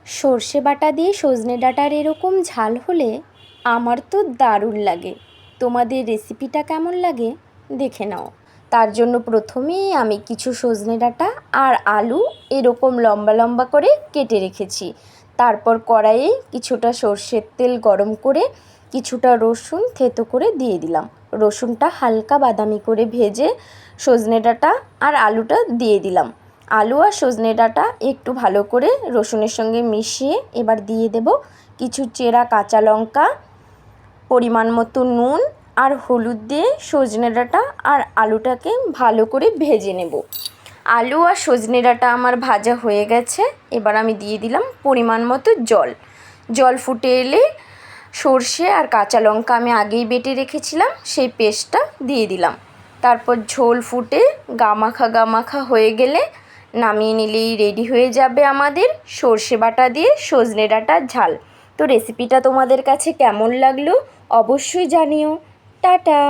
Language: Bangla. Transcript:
সর্ষে বাটা দিয়ে সজনে ডাঁটার এরকম ঝাল হলে আমার তো দারুণ লাগে। তোমাদের রেসিপিটা কেমন লাগে দেখে নাও। তার জন্য প্রথমেই আমি কিছু সজনে ডাঁটা আর আলু এরকম লম্বা লম্বা করে কেটে রেখেছি। তারপর কড়াইয়ে কিছুটা সর্ষের তেল গরম করে কিছুটা রসুন থেতো করে দিয়ে দিলাম। রসুনটা হালকা বাদামি করে ভেজে সজনে ডাঁটা আর আলুটা দিয়ে দিলাম। আলু আর সজনে ডাঁটা একটু ভালো করে রসুনের সঙ্গে মিশিয়ে এবার দিয়ে দেব কিছু চেরা কাঁচা লঙ্কা, পরিমাণ মতো নুন আর হলুদ দিয়ে সজনে ডাঁটা আর আলুটাকে ভালো করে ভেজে নেব। আলু আর সজনে ডাঁটা আমার ভাজা হয়ে গেছে। এবার আমি দিয়ে দিলাম পরিমাণ মতো জল। জল ফুটে এলে সর্ষে আর কাঁচা লঙ্কা আমি আগেই বেটে রেখেছিলাম সেই পেস্টটা দিয়ে দিলাম। তারপর ঝোল ফুটে গামাখা হয়ে গেলে নামিয়ে নিলেই রেডি হয়ে যাবে আমাদের সর্ষে বাটা দিয়ে সজনে ডাঁটার ঝাল। তো রেসিপিটা তোমাদের কাছে কেমন লাগলো অবশ্যই জানিও। টাটা।